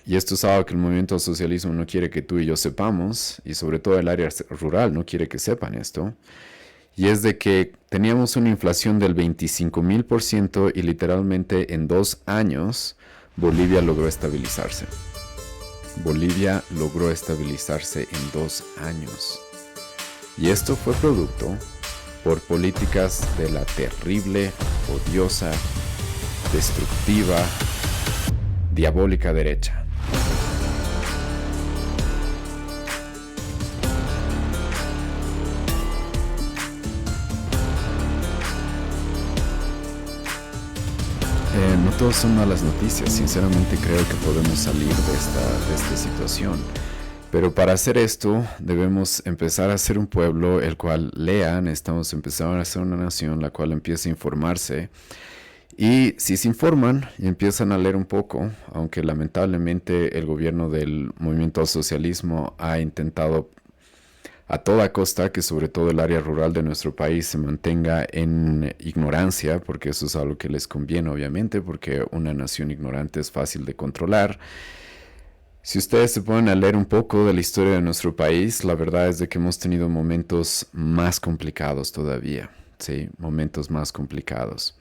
y esto es algo que el movimiento al socialismo no quiere que tú y yo sepamos, y sobre todo el área rural no quiere que sepan esto, y es de que teníamos una inflación del 25,000% y literalmente en 2 años Bolivia logró estabilizarse. Bolivia logró estabilizarse en 2 años. Y esto fue producto por políticas de la terrible, odiosa, destructiva, diabólica derecha. No todos son malas noticias, sinceramente creo que podemos salir de esta situación. Pero para hacer esto debemos empezar a ser un pueblo el cual lea, necesitamos empezar a ser una nación la cual empiece a informarse. Y si se informan y empiezan a leer un poco, aunque lamentablemente el gobierno del movimiento al socialismo ha intentado a toda costa que sobre todo el área rural de nuestro país se mantenga en ignorancia, porque eso es algo que les conviene obviamente, porque una nación ignorante es fácil de controlar. Si ustedes se ponen a leer un poco de la historia de nuestro país, la verdad es de que hemos tenido momentos más complicados todavía, ¿sí? Momentos más complicados.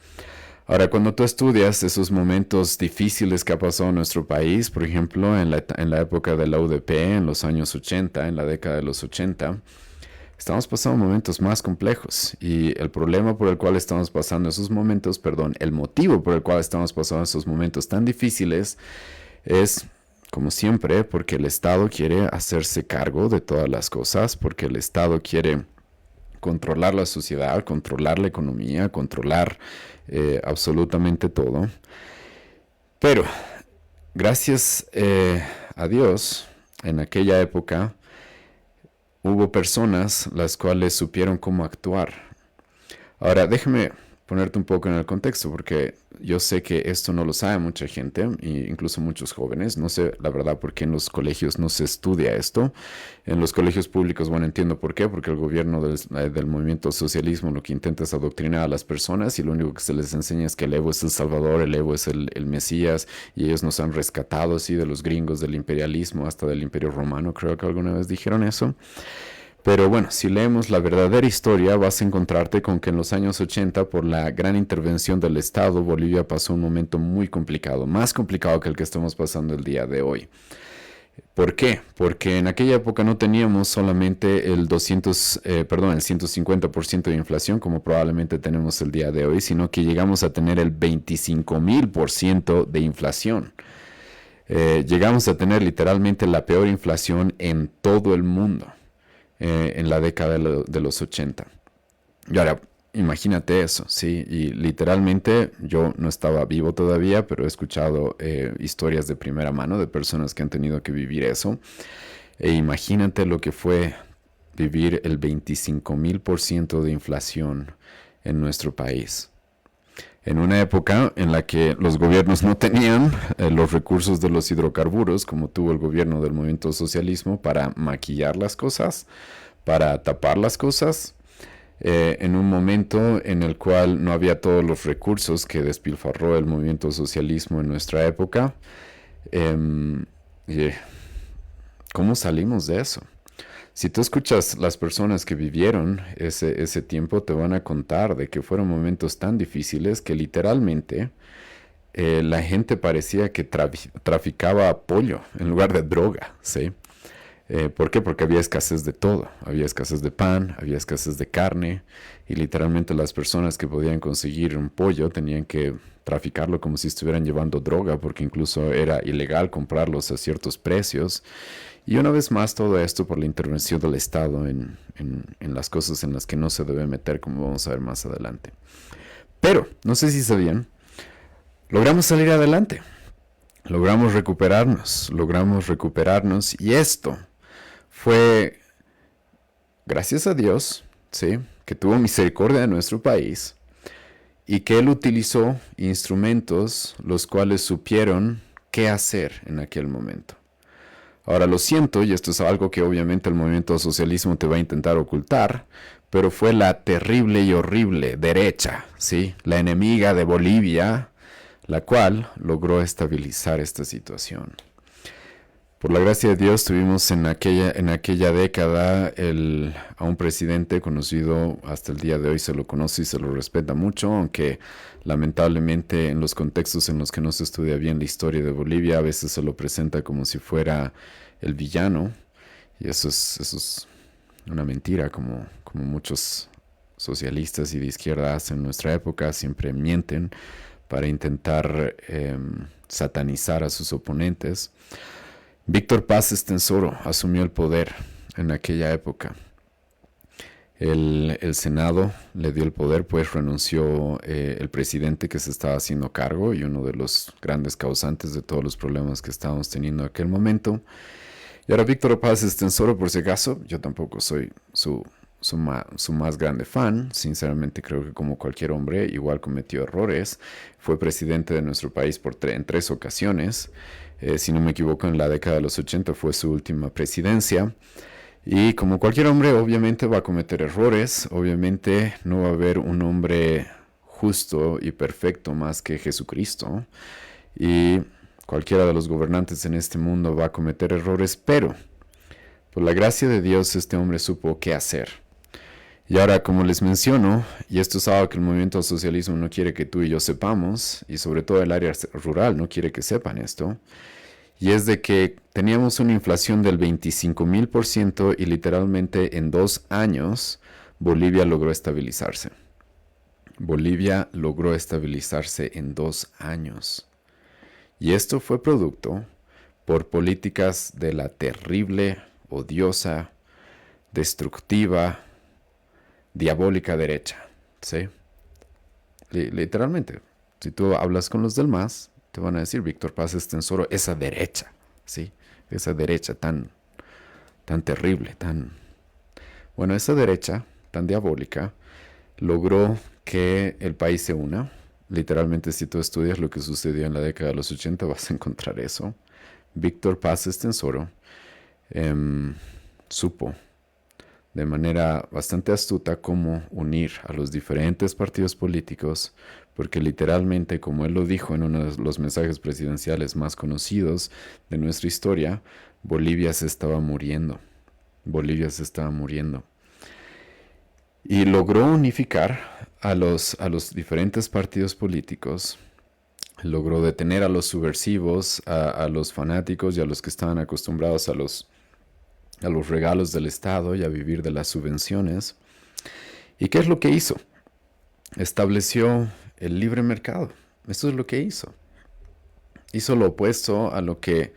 Ahora, cuando tú estudias esos momentos difíciles que ha pasado en nuestro país, por ejemplo, en la época de la UDP, en los años 80, en la década de los 80, estamos pasando momentos más complejos. Y el problema por el cual estamos pasando esos momentos, perdón, el motivo por el cual estamos pasando esos momentos tan difíciles es, como siempre, porque el Estado quiere hacerse cargo de todas las cosas, porque el Estado quiere controlar la sociedad, controlar la economía, controlar absolutamente todo. Pero, gracias a Dios, en aquella época hubo personas las cuales supieron cómo actuar. Ahora, déjame ponerte un poco en el contexto, porque yo sé que esto no lo sabe mucha gente, incluso muchos jóvenes. No sé la verdad por qué en los colegios no se estudia esto. En los colegios públicos, bueno, entiendo por qué, porque el gobierno del movimiento socialismo lo que intenta es adoctrinar a las personas y lo único que se les enseña es que el Evo es el Salvador, el Evo es el Mesías, y ellos nos han rescatado así de los gringos, del imperialismo, hasta del Imperio Romano, creo que alguna vez dijeron eso. Pero bueno, si leemos la verdadera historia, vas a encontrarte con que en los años 80, por la gran intervención del Estado, Bolivia pasó un momento muy complicado, más complicado que el que estamos pasando el día de hoy. ¿Por qué? Porque en aquella época no teníamos solamente el 150% de inflación, como probablemente tenemos el día de hoy, sino que llegamos a tener el 25,000% de inflación. Llegamos a tener literalmente la peor inflación en todo el mundo. En la década de los 80. Y ahora, imagínate eso, ¿sí? Y literalmente yo no estaba vivo todavía, pero he escuchado historias de primera mano de personas que han tenido que vivir eso. E imagínate lo que fue vivir el 25,000% de inflación en nuestro país. En una época en la que los gobiernos no tenían los recursos de los hidrocarburos, como tuvo el gobierno del movimiento socialismo, para maquillar las cosas, para tapar las cosas, en un momento en el cual no había todos los recursos que despilfarró el movimiento socialismo en nuestra época. ¿Cómo salimos de eso? Si tú escuchas las personas que vivieron ese tiempo, te van a contar de que fueron momentos tan difíciles que literalmente la gente parecía que traficaba pollo en lugar de droga, ¿sí? ¿Por qué? Porque había escasez de todo. Había escasez de pan, había escasez de carne, y literalmente las personas que podían conseguir un pollo tenían que traficarlo como si estuvieran llevando droga, porque incluso era ilegal comprarlos a ciertos precios. Y una vez más todo esto por la intervención del Estado en las cosas en las que no se debe meter, como vamos a ver más adelante. Pero, no sé si sabían, logramos salir adelante. Logramos recuperarnos, y esto fue gracias a Dios, ¿sí? Que tuvo misericordia de nuestro país y que Él utilizó instrumentos los cuales supieron qué hacer en aquel momento. Ahora lo siento, y esto es algo que obviamente el movimiento socialismo te va a intentar ocultar, pero fue la terrible y horrible derecha, ¿sí? La enemiga de Bolivia, la cual logró estabilizar esta situación. Por la gracia de Dios tuvimos en aquella década a un presidente conocido, hasta el día de hoy se lo conoce y se lo respeta mucho, aunque lamentablemente en los contextos en los que no se estudia bien la historia de Bolivia a veces se lo presenta como si fuera el villano, y eso es una mentira, como muchos socialistas y de izquierda hacen en nuestra época, siempre mienten para intentar satanizar a sus oponentes. Víctor Paz Estenssoro asumió el poder en aquella época. El Senado le dio el poder, pues renunció el presidente que se estaba haciendo cargo y uno de los grandes causantes de todos los problemas que estábamos teniendo en aquel momento. Y ahora Víctor Paz Estenssoro, por si acaso, yo tampoco soy su más grande fan. Sinceramente creo que como cualquier hombre igual cometió errores. Fue presidente de nuestro país en 3 ocasiones. Si no me equivoco, en la década de los 80 fue su última presidencia. Y como cualquier hombre, obviamente va a cometer errores. Obviamente no va a haber un hombre justo y perfecto más que Jesucristo. Y cualquiera de los gobernantes en este mundo va a cometer errores, pero por la gracia de Dios este hombre supo qué hacer. Y ahora, como les menciono, y esto es algo que el movimiento al socialismo no quiere que tú y yo sepamos, y sobre todo el área rural no quiere que sepan esto, y es de que teníamos una inflación del 25,000% y literalmente en 2 años Bolivia logró estabilizarse. Bolivia logró estabilizarse en 2 años. Y esto fue producto por políticas de la terrible, odiosa, destructiva, diabólica derecha, ¿sí? Literalmente, si tú hablas con los del MAS, te van a decir, Víctor Paz Estenssoro, esa derecha, ¿sí? Esa derecha tan terrible, Bueno, esa derecha tan diabólica logró que el país se una. Literalmente, si tú estudias lo que sucedió en la década de los 80, vas a encontrar eso. Víctor Paz Estenssoro supo de manera bastante astuta cómo unir a los diferentes partidos políticos, porque literalmente, como él lo dijo en uno de los mensajes presidenciales más conocidos de nuestra historia, Bolivia se estaba muriendo. Bolivia se estaba muriendo. Y logró unificar a los diferentes partidos políticos, logró detener a los subversivos, a los fanáticos y a los que estaban acostumbrados a los regalos del Estado y a vivir de las subvenciones. ¿Y qué es lo que hizo? Estableció el libre mercado. Eso es lo que hizo. Hizo lo opuesto a lo que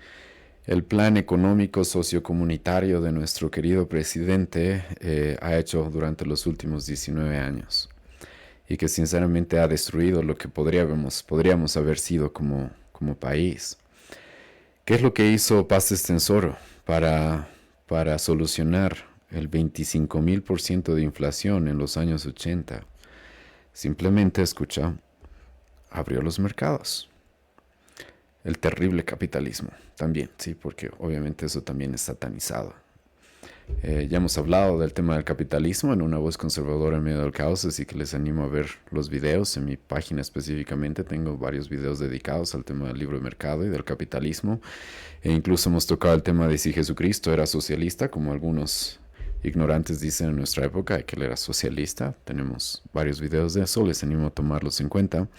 el plan económico sociocomunitario de nuestro querido presidente ha hecho durante los últimos 19 años. Y que sinceramente ha destruido lo que podríamos haber sido como país. ¿Qué es lo que hizo Paz Estenssoro para solucionar el 25,000% de inflación en los años 80? Simplemente, abrió los mercados. El terrible capitalismo también, sí, porque obviamente eso también es satanizado. Ya hemos hablado del tema del capitalismo en Una Voz Conservadora en Medio del Caos, así que les animo a ver los videos. En mi página específicamente tengo varios videos dedicados al tema del libre mercado y del capitalismo. E incluso hemos tocado el tema de si Jesucristo era socialista, como algunos ignorantes dicen en nuestra época, que él era socialista. Tenemos varios videos de eso, les animo a tomarlos en cuenta.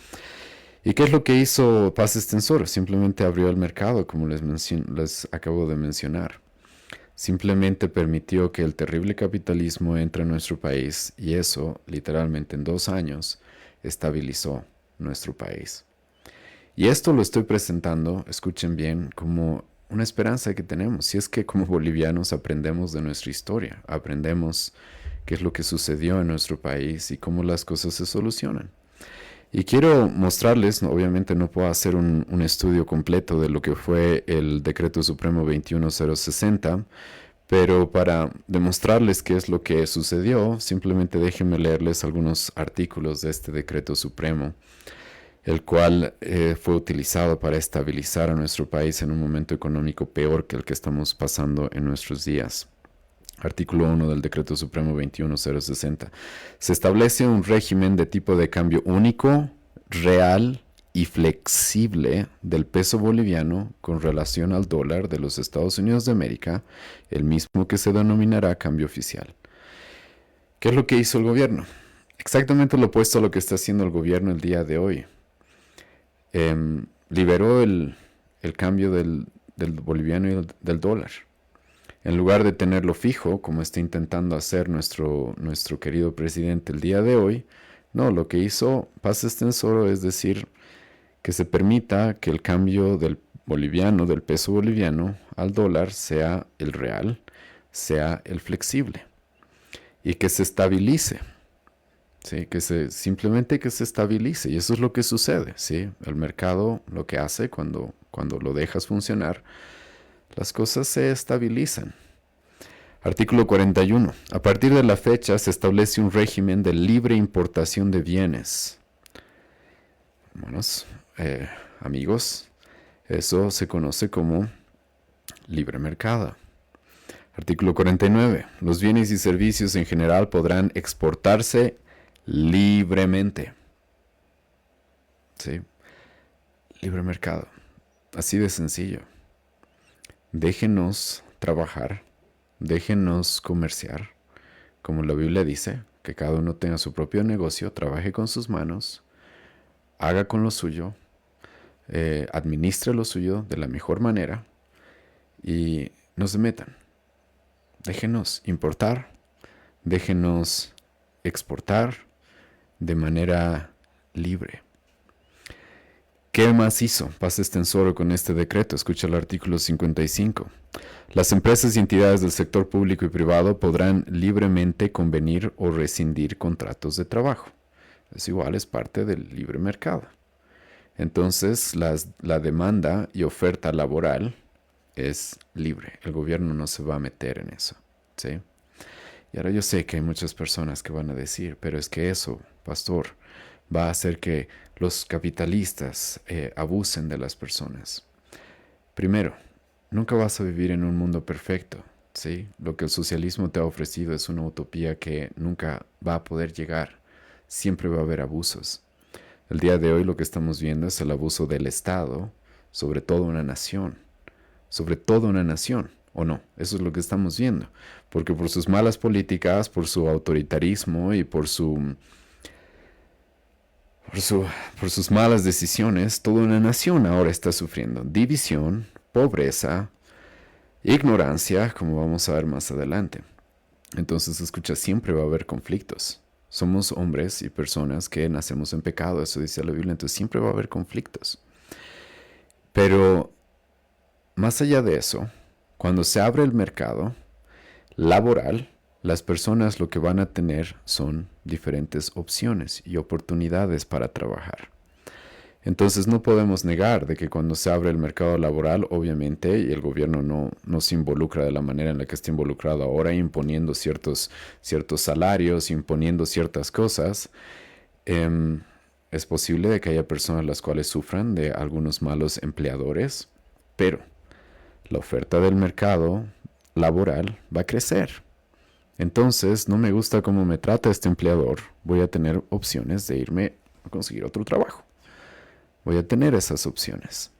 ¿Y qué es lo que hizo Paz Estenssoro? Simplemente abrió el mercado, como les acabo de mencionar. Simplemente permitió que el terrible capitalismo entre en nuestro país y eso, literalmente en 2 años, estabilizó nuestro país. Y esto lo estoy presentando, escuchen bien, como una esperanza que tenemos. Si es que como bolivianos aprendemos de nuestra historia, aprendemos qué es lo que sucedió en nuestro país y cómo las cosas se solucionan. Y quiero mostrarles, obviamente no puedo hacer un estudio completo de lo que fue el Decreto Supremo 21060, pero para demostrarles qué es lo que sucedió, simplemente déjenme leerles algunos artículos de este Decreto Supremo, el cual fue utilizado para estabilizar a nuestro país en un momento económico peor que el que estamos pasando en nuestros días. Artículo 1 del Decreto Supremo 21060. Se establece un régimen de tipo de cambio único, real y flexible del peso boliviano con relación al dólar de los Estados Unidos de América, el mismo que se denominará cambio oficial. ¿Qué es lo que hizo el gobierno? Exactamente lo opuesto a lo que está haciendo el gobierno el día de hoy. Liberó el cambio del boliviano y del dólar. En lugar de tenerlo fijo, como está intentando hacer nuestro querido presidente el día de hoy, no, lo que hizo Paz Estenssoro es decir que se permita que el cambio del boliviano, del peso boliviano al dólar sea el real, sea el flexible y que se estabilice. ¿Sí? Simplemente que se estabilice, y eso es lo que sucede, ¿sí? El mercado lo que hace cuando lo dejas funcionar, las cosas se estabilizan. Artículo 41. A partir de la fecha se establece un régimen de libre importación de bienes. Hermanos, amigos, eso se conoce como libre mercado. Artículo 49. Los bienes y servicios en general podrán exportarse libremente. ¿Sí? Libre mercado. Así de sencillo. Déjenos trabajar, déjenos comerciar, como la Biblia dice, que cada uno tenga su propio negocio, trabaje con sus manos, haga con lo suyo, administre lo suyo de la mejor manera y no se metan. Déjenos importar, déjenos exportar de manera libre. ¿Qué más hizo Paz Estenssoro con este decreto? Escucha el artículo 55. Las empresas y entidades del sector público y privado podrán libremente convenir o rescindir contratos de trabajo. Es igual, es parte del libre mercado. Entonces, la demanda y oferta laboral es libre. El gobierno no se va a meter en eso, ¿sí? Y ahora yo sé que hay muchas personas que van a decir, pero es que eso, pastor, va a hacer que los capitalistas abusen de las personas. Primero, nunca vas a vivir en un mundo perfecto, ¿sí? Lo que el socialismo te ha ofrecido es una utopía que nunca va a poder llegar. Siempre va a haber abusos. El día de hoy lo que estamos viendo es el abuso del Estado sobre toda una nación. Sobre toda una nación, ¿o no? Eso es lo que estamos viendo. Porque por sus malas políticas, por su autoritarismo y por sus malas decisiones, toda una nación ahora está sufriendo división, pobreza, ignorancia, como vamos a ver más adelante. Entonces, escucha, siempre va a haber conflictos. Somos hombres y personas que nacemos en pecado, eso dice la Biblia, entonces siempre va a haber conflictos. Pero, más allá de eso, cuando se abre el mercado laboral, las personas lo que van a tener son diferentes opciones y oportunidades para trabajar. Entonces no podemos negar de que cuando se abre el mercado laboral, obviamente, y el gobierno no se involucra de la manera en la que está involucrado ahora, imponiendo ciertos salarios, imponiendo ciertas cosas, es posible de que haya personas las cuales sufran de algunos malos empleadores, pero la oferta del mercado laboral va a crecer. Entonces, no me gusta cómo me trata este empleador, voy a tener opciones de irme a conseguir otro trabajo. Voy a tener esas opciones.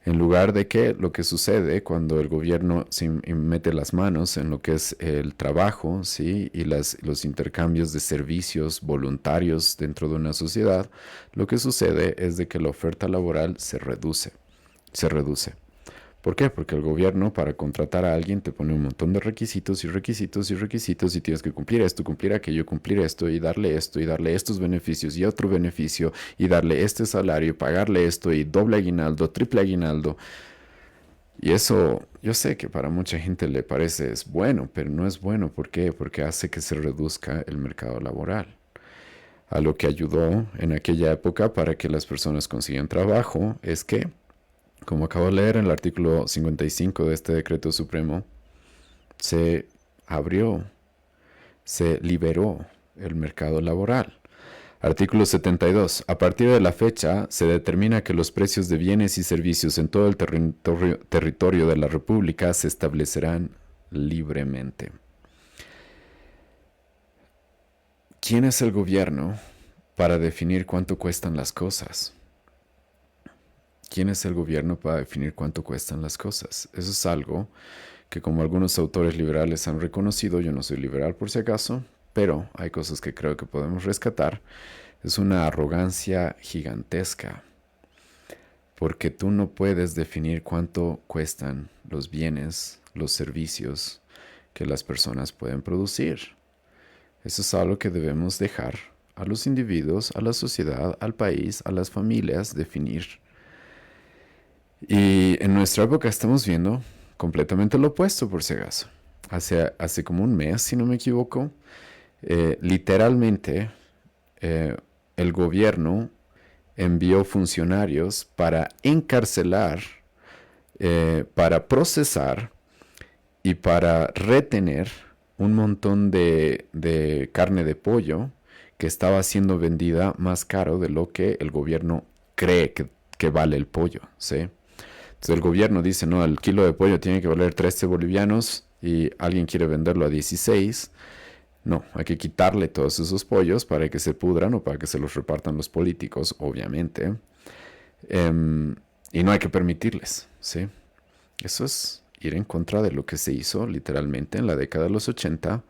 En lugar de que lo que sucede cuando el gobierno se mete las manos en lo que es el trabajo, ¿sí? Y los intercambios de servicios voluntarios dentro de una sociedad, lo que sucede es de que la oferta laboral se reduce. ¿Por qué? Porque el gobierno para contratar a alguien te pone un montón de requisitos y requisitos y requisitos y tienes que cumplir esto, cumplir aquello, cumplir esto y darle estos beneficios y otro beneficio y darle este salario, pagarle esto y doble aguinaldo, triple aguinaldo. Y eso yo sé que para mucha gente le parece es bueno, pero no es bueno. ¿Por qué? Porque hace que se reduzca el mercado laboral. A lo que ayudó en aquella época para que las personas consigan trabajo es que, como acabo de leer en el artículo 55 de este decreto supremo, se abrió, se liberó el mercado laboral. Artículo 72. A partir de la fecha, se determina que los precios de bienes y servicios en todo el territorio de la República se establecerán libremente. ¿Quién es el gobierno para definir cuánto cuestan las cosas? ¿Quién es el gobierno para definir cuánto cuestan las cosas? Eso es algo que, como algunos autores liberales han reconocido, yo no soy liberal por si acaso, pero hay cosas que creo que podemos rescatar. Es una arrogancia gigantesca, porque tú no puedes definir cuánto cuestan los bienes, los servicios que las personas pueden producir. Eso es algo que debemos dejar a los individuos, a la sociedad, al país, a las familias definir. Y en nuestra época estamos viendo completamente lo opuesto, por si acaso. Hace como un mes, si no me equivoco, literalmente el gobierno envió funcionarios para encarcelar, para procesar y para retener un montón de carne de pollo que estaba siendo vendida más caro de lo que el gobierno cree que vale el pollo, ¿sí? Entonces el gobierno dice, no, el kilo de pollo tiene que valer 13 bolivianos y alguien quiere venderlo a 16. No, hay que quitarle todos esos pollos para que se pudran o para que se los repartan los políticos, obviamente. Y no hay que permitirles, ¿sí? Eso es ir en contra de lo que se hizo literalmente en la década de los 80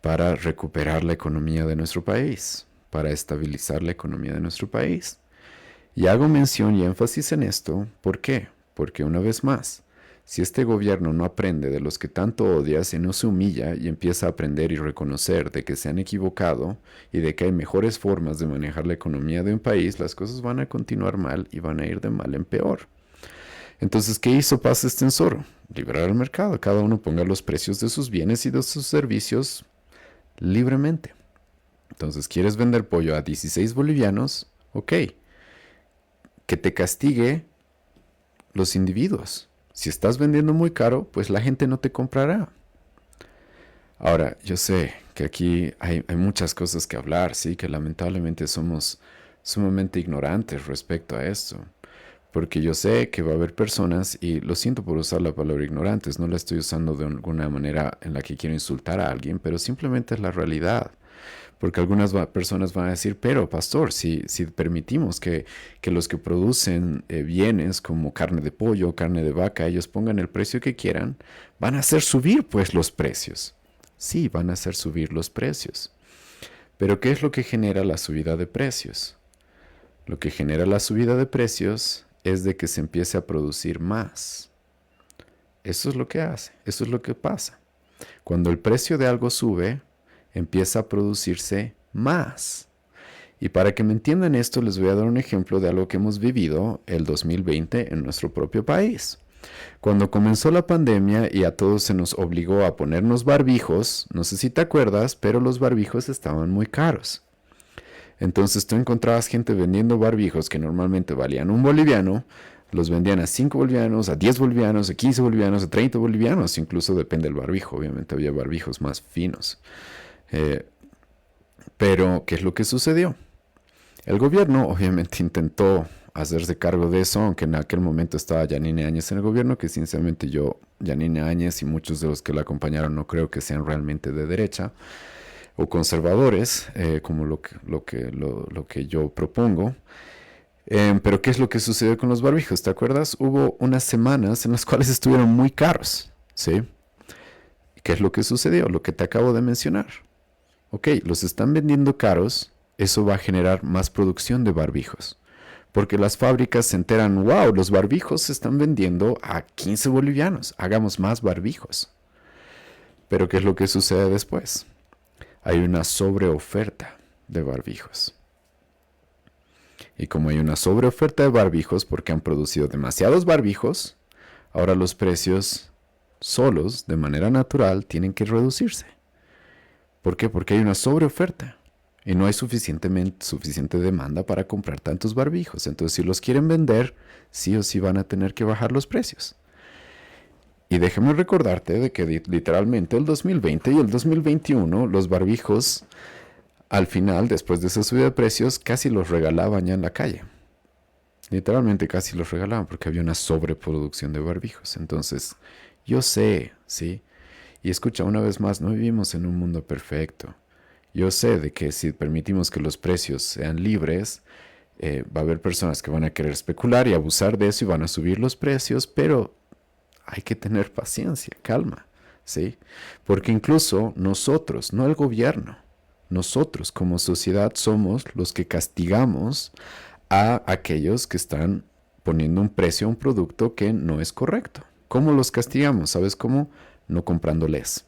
para recuperar la economía de nuestro país, para estabilizar la economía de nuestro país. Y hago mención y énfasis en esto, ¿por qué? Porque una vez más, si este gobierno no aprende de los que tanto odias y no se humilla y empieza a aprender y reconocer de que se han equivocado y de que hay mejores formas de manejar la economía de un país, las cosas van a continuar mal y van a ir de mal en peor. Entonces, ¿qué hizo Paz Estenssoro? Liberar el mercado. Cada uno ponga los precios de sus bienes y de sus servicios libremente. Entonces, ¿quieres vender pollo a 16 bolivianos? Ok. Que te castigue los individuos. Si estás vendiendo muy caro, pues la gente no te comprará. Ahora, yo sé que aquí hay muchas cosas que hablar, sí, que lamentablemente somos sumamente ignorantes respecto a esto. Porque yo sé que va a haber personas, y lo siento por usar la palabra ignorantes, no la estoy usando de alguna manera en la que quiero insultar a alguien, pero simplemente es la realidad. Porque algunas personas van a decir, pero pastor, si permitimos que los que producen bienes como carne de pollo, carne de vaca, ellos pongan el precio que quieran, van a hacer subir pues los precios. Sí, van a hacer subir los precios. Pero ¿qué es lo que genera la subida de precios? Lo que genera la subida de precios es de que se empiece a producir más. Eso es lo que hace, eso es lo que pasa. Cuando el precio de algo sube, empieza a producirse más. Y para que me entiendan esto, les voy a dar un ejemplo de algo que hemos vivido el 2020 en nuestro propio país. Cuando comenzó la pandemia y a todos se nos obligó a ponernos barbijos, no sé si te acuerdas, pero los barbijos estaban muy caros. Entonces tú encontrabas gente vendiendo barbijos que normalmente valían 1 boliviano, los vendían a 5 bolivianos, a 10 bolivianos, a 15 bolivianos, a 30 bolivianos, incluso depende del barbijo, obviamente había barbijos más finos. Pero, ¿qué es lo que sucedió? El gobierno obviamente intentó hacerse cargo de eso, aunque en aquel momento estaba Yanine Áñez en el gobierno, que sinceramente yo, Yanine Áñez y muchos de los que la acompañaron no creo que sean realmente de derecha o conservadores, como lo que yo propongo. Pero ¿qué es lo que sucedió con los barbijos? ¿Te acuerdas? Hubo unas semanas en las cuales estuvieron muy caros, ¿sí? ¿Qué es lo que sucedió? Lo que te acabo de mencionar. Ok, los están vendiendo caros, eso va a generar más producción de barbijos. Porque las fábricas se enteran, wow, los barbijos se están vendiendo a 15 bolivianos, hagamos más barbijos. Pero ¿qué es lo que sucede después? Hay una sobreoferta de barbijos. Y como hay una sobreoferta de barbijos porque han producido demasiados barbijos, ahora los precios solos, de manera natural, tienen que reducirse. ¿Por qué? Porque hay una sobreoferta y no hay suficiente demanda para comprar tantos barbijos. Entonces, si los quieren vender, sí o sí van a tener que bajar los precios. Y déjame recordarte de que literalmente el 2020 y el 2021 los barbijos, al final, después de esa subida de precios, casi los regalaban ya en la calle. Literalmente casi los regalaban porque había una sobreproducción de barbijos. Entonces, yo sé, ¿sí? Y escucha, una vez más, no vivimos en un mundo perfecto. Yo sé de que si permitimos que los precios sean libres, Va a haber personas que van a querer especular y abusar de eso y van a subir los precios, pero hay que tener paciencia, calma, ¿sí? Porque incluso nosotros, no el gobierno, nosotros como sociedad somos los que castigamos a aquellos que están poniendo un precio a un producto que no es correcto. ¿Cómo los castigamos? ¿Sabes cómo? No comprándoles.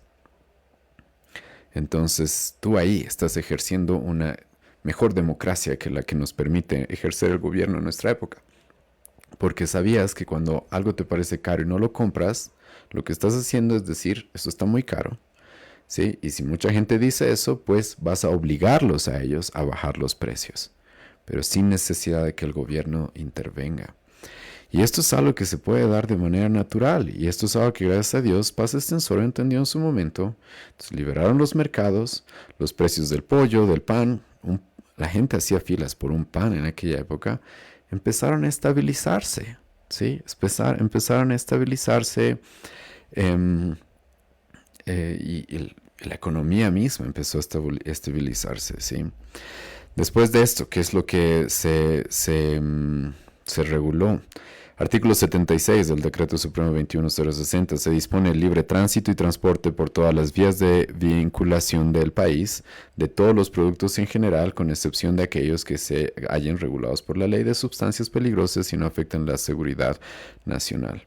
Entonces tú ahí estás ejerciendo una mejor democracia que la que nos permite ejercer el gobierno en nuestra época. Porque sabías que cuando algo te parece caro y no lo compras, lo que estás haciendo es decir, esto está muy caro, ¿sí? Y si mucha gente dice eso, pues vas a obligarlos a ellos a bajar los precios, pero sin necesidad de que el gobierno intervenga. Y esto es algo que se puede dar de manera natural, y esto es algo que gracias a Dios Paz Extensora entendió en su momento. Entonces liberaron los mercados, los precios del pollo, del pan, la gente hacía filas por un pan en aquella época, empezaron a estabilizarse, ¿sí? Empezaron a estabilizarse y la economía misma empezó a estabilizarse, ¿sí? Después de esto, ¿qué es lo que se reguló? Artículo 76 del Decreto Supremo 21060. Se dispone el libre tránsito y transporte por todas las vías de vinculación del país de todos los productos en general, con excepción de aquellos que se hallen regulados por la ley de sustancias peligrosas y no afecten la seguridad nacional.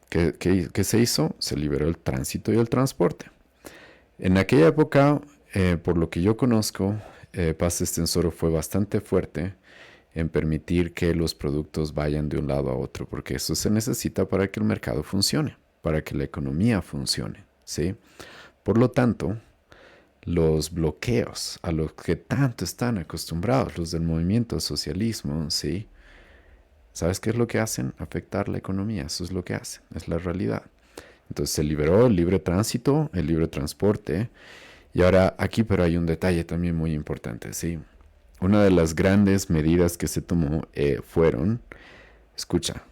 ¿Qué se hizo? Se liberó el tránsito y el transporte. En aquella época, por lo que yo conozco, Paz Extensora fue bastante fuerte en permitir que los productos vayan de un lado a otro, porque eso se necesita para que el mercado funcione, para que la economía funcione, ¿sí? Por lo tanto, los bloqueos a los que tanto están acostumbrados los del movimiento socialismo, ¿sí? ¿Sabes qué es lo que hacen? Afectar la economía, eso es lo que hacen, es la realidad. Entonces se liberó el libre tránsito, el libre transporte, y ahora aquí pero hay un detalle también muy importante, ¿sí? Una de las grandes medidas que se tomó fueron, escucha,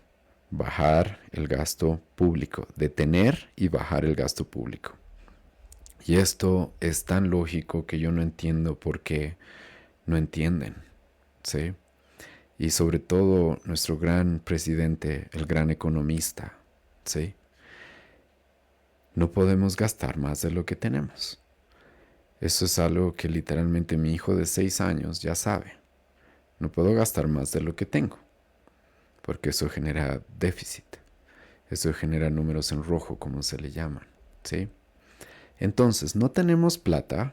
bajar el gasto público, detener y bajar el gasto público. Y esto es tan lógico que yo no entiendo por qué no entienden, ¿sí? Y sobre todo nuestro gran presidente, el gran economista, ¿sí? No podemos gastar más de lo que tenemos. Eso es algo que literalmente mi hijo de 6 años ya sabe. No puedo gastar más de lo que tengo, porque eso genera déficit. Eso genera números en rojo, como se le llaman, ¿sí? Entonces, no tenemos plata,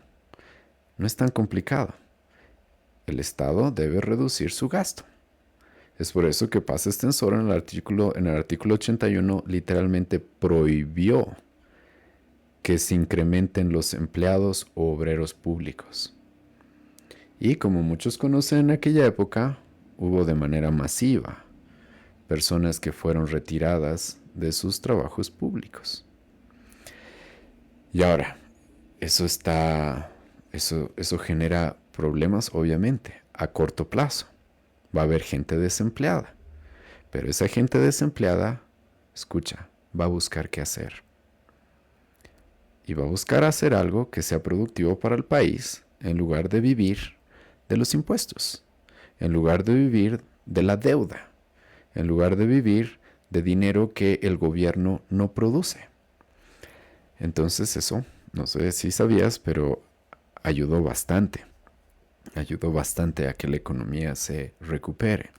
no es tan complicado. El Estado debe reducir su gasto. Es por eso que Paz Extensora en el artículo 81 literalmente prohibió que se incrementen los empleados o obreros públicos. Y como muchos conocen en aquella época, hubo de manera masiva personas que fueron retiradas de sus trabajos públicos. Y ahora, eso genera problemas, obviamente, a corto plazo. Va a haber gente desempleada, pero esa gente desempleada, escucha, va a buscar qué hacer. Y va a buscar hacer algo que sea productivo para el país, en lugar de vivir de los impuestos, en lugar de vivir de la deuda, en lugar de vivir de dinero que el gobierno no produce. Entonces eso, no sé si sabías, pero ayudó bastante a que la economía se recupere.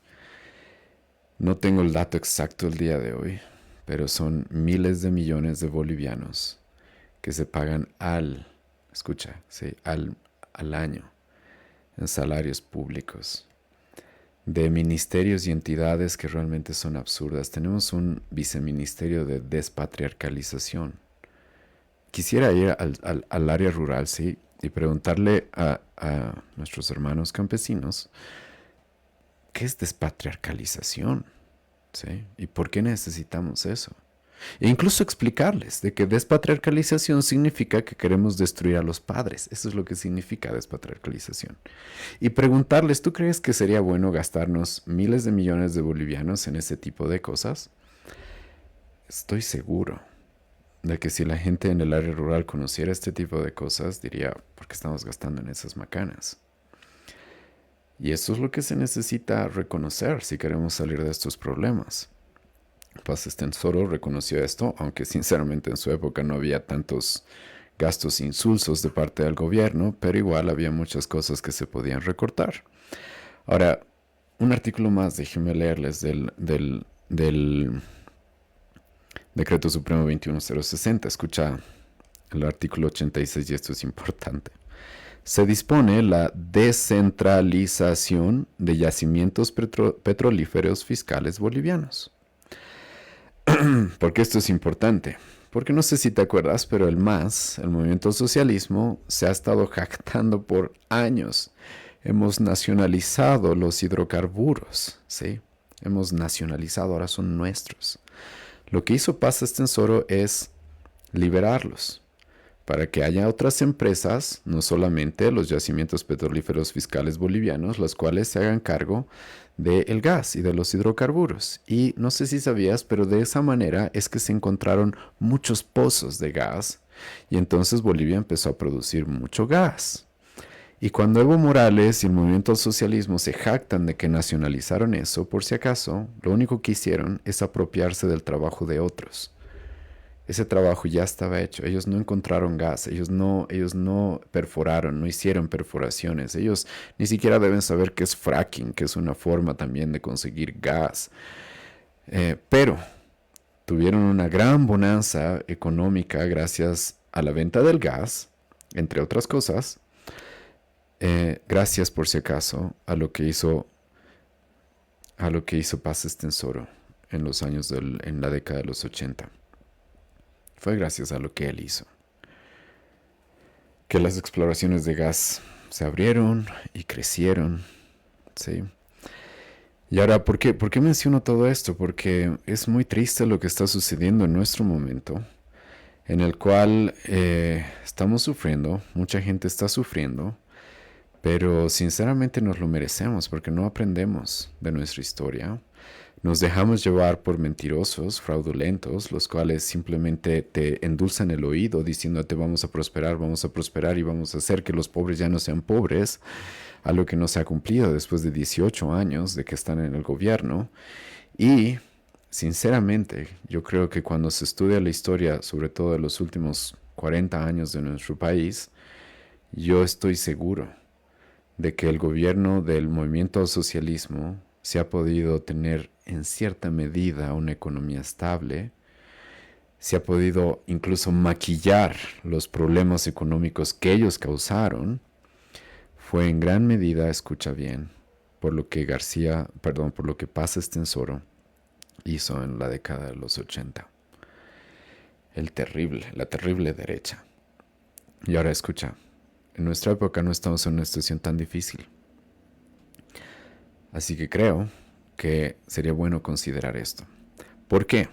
No tengo el dato exacto el día de hoy, pero son miles de millones de bolivianos que se pagan al año en salarios públicos de ministerios y entidades que realmente son absurdas. Tenemos un viceministerio de despatriarcalización. Quisiera ir al área rural, ¿sí? Y preguntarle a nuestros hermanos campesinos, ¿qué es despatriarcalización? ¿Sí? ¿Y por qué necesitamos eso? E incluso explicarles de que despatriarcalización significa que queremos destruir a los padres. Eso es lo que significa despatriarcalización. Y preguntarles, ¿tú crees que sería bueno gastarnos miles de millones de bolivianos en ese tipo de cosas? Estoy seguro de que si la gente en el área rural conociera este tipo de cosas, diría, ¿por qué estamos gastando en esas macanas? Y eso es lo que se necesita reconocer si queremos salir de estos problemas. Paz Estenssoro reconoció esto, aunque sinceramente en su época no había tantos gastos insulsos de parte del gobierno, pero igual había muchas cosas que se podían recortar. Ahora, un artículo más, déjenme leerles del Decreto Supremo 21060. Escucha el artículo 86 y esto es importante. Se dispone la descentralización de yacimientos petrolíferos fiscales bolivianos. ¿Por qué esto es importante? Porque no sé si te acuerdas, pero el MAS, el movimiento socialismo, se ha estado jactando por años. Hemos nacionalizado los hidrocarburos, ¿sí? Hemos nacionalizado, ahora son nuestros. Lo que hizo Paz Estenssoro es liberarlos para que haya otras empresas, no solamente los yacimientos petrolíferos fiscales bolivianos, los cuales se hagan cargo del gas y de los hidrocarburos. Y no sé si sabías, pero de esa manera es que se encontraron muchos pozos de gas y entonces Bolivia empezó a producir mucho gas. Y cuando Evo Morales y el movimiento al socialismo se jactan de que nacionalizaron eso, por si acaso, lo único que hicieron es apropiarse del trabajo de otros. Ese trabajo ya estaba hecho. Ellos no encontraron gas, ellos no perforaron, no hicieron perforaciones. Ellos ni siquiera deben saber qué es fracking, que es una forma también de conseguir gas. Pero tuvieron una gran bonanza económica gracias a la venta del gas, entre otras cosas. Gracias por si acaso a lo que hizo Paz Estenssoro en los años en la década de los 80. Fue gracias a lo que él hizo que las exploraciones de gas se abrieron y crecieron, ¿sí? Y ahora, ¿por qué menciono todo esto? Porque es muy triste lo que está sucediendo en nuestro momento, en el cual estamos sufriendo, mucha gente está sufriendo, pero sinceramente nos lo merecemos porque no aprendemos de nuestra historia. Nos dejamos llevar por mentirosos, fraudulentos, los cuales simplemente te endulzan el oído diciéndote vamos a prosperar y vamos a hacer que los pobres ya no sean pobres, algo que no se ha cumplido después de 18 años de que están en el gobierno. Y sinceramente, yo creo que cuando se estudia la historia, sobre todo de los últimos 40 años de nuestro país, yo estoy seguro de que el gobierno del movimiento al socialismo se ha podido tener en cierta medida una economía estable, se ha podido incluso maquillar los problemas económicos que ellos causaron, fue en gran medida, escucha bien, por lo que Paz Estenssoro hizo en la década de los 80. La terrible derecha. Y ahora escucha, en nuestra época no estamos en una situación tan difícil. Así que creo que sería bueno considerar esto. ¿Por qué?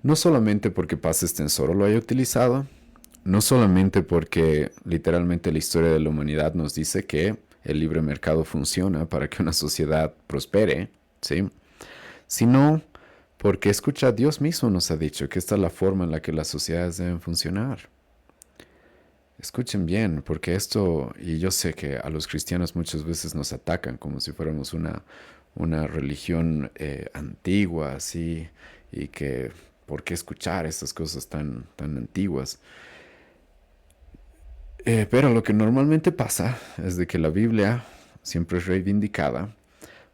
No solamente porque Paz Estenssoro lo haya utilizado, no solamente porque literalmente la historia de la humanidad nos dice que el libre mercado funciona para que una sociedad prospere, ¿sí? Sino porque, escucha, Dios mismo nos ha dicho que esta es la forma en la que las sociedades deben funcionar. Escuchen bien, porque esto, y yo sé que a los cristianos muchas veces nos atacan como si fuéramos una religión antigua, así, y que, ¿por qué escuchar estas cosas tan antiguas? Pero lo que normalmente pasa es de que la Biblia siempre es reivindicada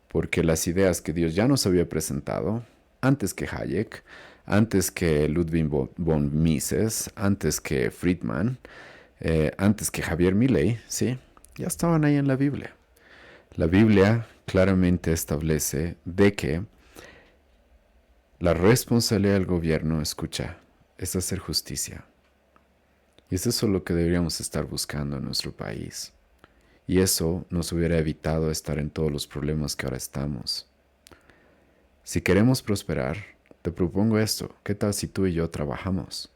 porque las ideas que Dios ya nos había presentado, antes que Hayek, antes que Ludwig von Mises, antes que Friedman, antes que Javier Milei, ¿sí? Ya estaban ahí en la Biblia. La Biblia claramente establece de que la responsabilidad del gobierno, escucha, es hacer justicia. Y es eso lo que deberíamos estar buscando en nuestro país. Y eso nos hubiera evitado estar en todos los problemas que ahora estamos. Si queremos prosperar, te propongo esto. ¿Qué tal si tú y yo trabajamos?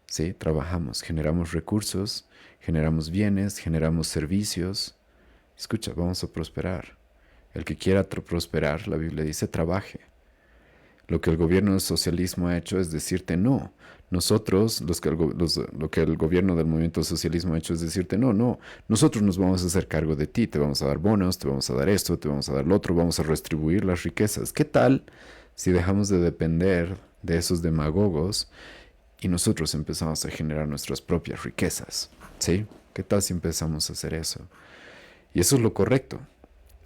Sí, trabajamos, generamos recursos, generamos bienes, generamos servicios. Escucha, vamos a prosperar. El que quiera prosperar, la Biblia dice, trabaje. Lo que el gobierno del socialismo ha hecho es decirte no. Nosotros, lo que el gobierno del movimiento socialismo ha hecho es decirte no, nosotros nos vamos a hacer cargo de ti, te vamos a dar bonos, te vamos a dar esto, te vamos a dar lo otro, vamos a redistribuir las riquezas. ¿Qué tal si dejamos de depender de esos demagogos y nosotros empezamos a generar nuestras propias riquezas? ¿Sí? ¿Qué tal si empezamos a hacer eso? Y eso es lo correcto.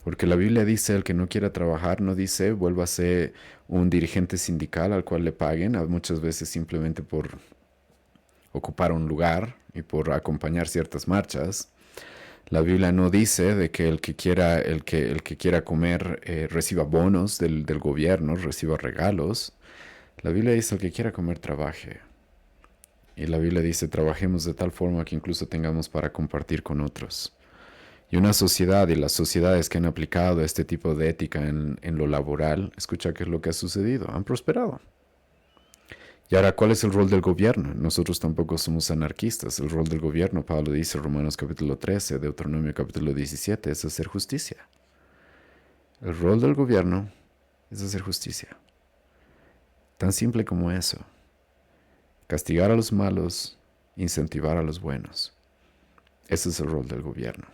Porque la Biblia dice, el que no quiera trabajar, no dice, vuélvase un dirigente sindical al cual le paguen, muchas veces simplemente por ocupar un lugar y por acompañar ciertas marchas. La Biblia no dice de que el que quiera comer reciba bonos del gobierno, reciba regalos. La Biblia dice, el que quiera comer, trabaje. Y la Biblia dice, trabajemos de tal forma que incluso tengamos para compartir con otros. Y una sociedad y las sociedades que han aplicado este tipo de ética en lo laboral, escucha qué es lo que ha sucedido, han prosperado. Y ahora, ¿cuál es el rol del gobierno? Nosotros tampoco somos anarquistas. El rol del gobierno, Pablo dice, Romanos capítulo 13, Deuteronomio capítulo 17, es hacer justicia. El rol del gobierno es hacer justicia. Tan simple como eso. Castigar a los malos, incentivar a los buenos. Ese es el rol del gobierno.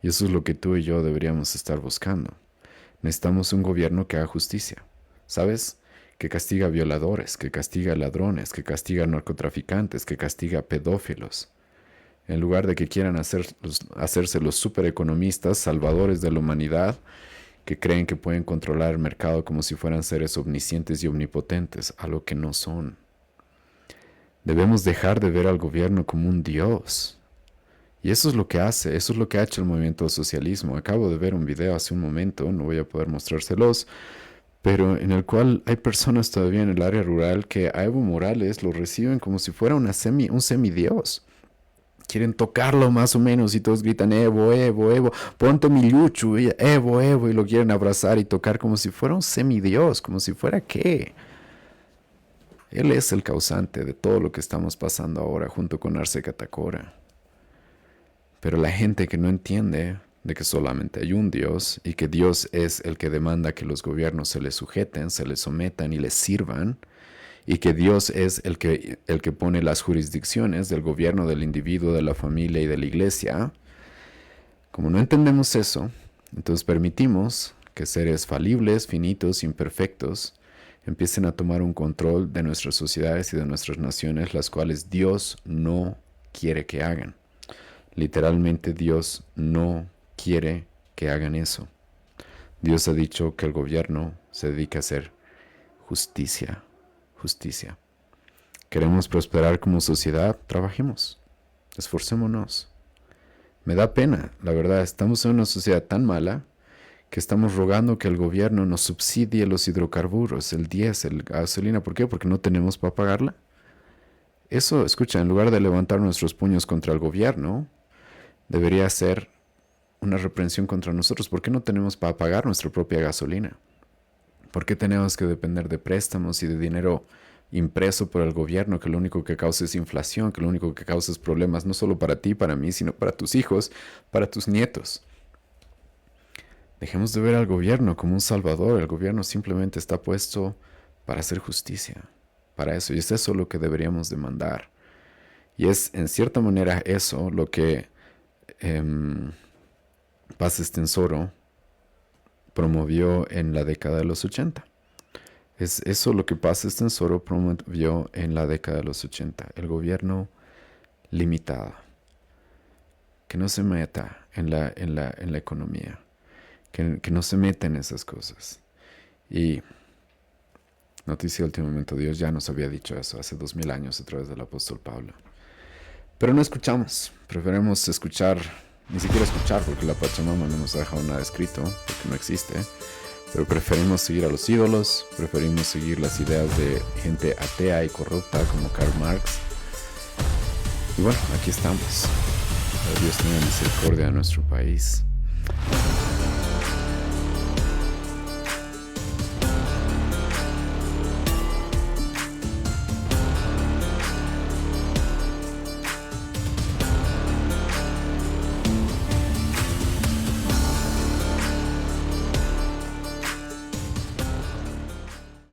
Y eso es lo que tú y yo deberíamos estar buscando. Necesitamos un gobierno que haga justicia, ¿sabes? Que castiga a violadores, que castiga a ladrones, que castiga a narcotraficantes, que castiga a pedófilos. En lugar de que quieran hacerse los supereconomistas, salvadores de la humanidad, que creen que pueden controlar el mercado como si fueran seres omniscientes y omnipotentes, a lo que no son. Debemos dejar de ver al gobierno como un dios. Y eso es lo que hace, eso es lo que ha hecho el movimiento del socialismo. Acabo de ver un video hace un momento, no voy a poder mostrárselos, pero en el cual hay personas todavía en el área rural que a Evo Morales lo reciben como si fuera un semidios. Quieren tocarlo más o menos y todos gritan, Evo, Evo, Evo, ponte mi luchu, Evo, Evo, y lo quieren abrazar y tocar como si fuera un semidios, como si fuera ¿qué? Él es el causante de todo lo que estamos pasando ahora junto con Arce Catacora. Pero la gente que no entiende de que solamente hay un Dios y que Dios es el que demanda que los gobiernos se le sujeten, se le sometan y les sirvan, y que Dios es el que pone las jurisdicciones del gobierno, del individuo, de la familia y de la iglesia. Como no entendemos eso, entonces permitimos que seres falibles, finitos, imperfectos, empiecen a tomar un control de nuestras sociedades y de nuestras naciones, las cuales Dios no quiere que hagan. Literalmente Dios no quiere que hagan eso. Dios ha dicho que el gobierno se dedica a hacer justicia. Justicia. ¿Queremos prosperar como sociedad? Trabajemos. Esforcémonos. Me da pena, la verdad. Estamos en una sociedad tan mala que estamos rogando que el gobierno nos subsidie los hidrocarburos, el diésel, la gasolina. ¿Por qué? Porque no tenemos para pagarla. Eso, escucha, en lugar de levantar nuestros puños contra el gobierno, debería ser una reprensión contra nosotros. ¿Por qué no tenemos para pagar nuestra propia gasolina? ¿Por qué tenemos que depender de préstamos y de dinero impreso por el gobierno, que lo único que causa es inflación, que lo único que causa es problemas no solo para ti, para mí, sino para tus hijos, para tus nietos? Dejemos de ver al gobierno como un salvador. El gobierno simplemente está puesto para hacer justicia, para eso. Y es eso lo que deberíamos demandar. Y es en cierta manera eso lo que Paz Estenssoro promovió en la década de los 80. Es eso lo que Paz Estenssoro promovió en la década de los 80. El gobierno limitado, que no se meta en la economía, que no se meta en esas cosas. Y noticia de último momento, Dios ya nos había dicho eso hace 2000 años a través del apóstol Pablo. Pero no escuchamos, preferimos escuchar, ni siquiera escuchar, porque la Pachamama no nos ha dejado nada escrito, porque no existe. Pero preferimos seguir a los ídolos, preferimos seguir las ideas de gente atea y corrupta como Karl Marx. Y bueno, aquí estamos. Dios tenga misericordia de nuestro país.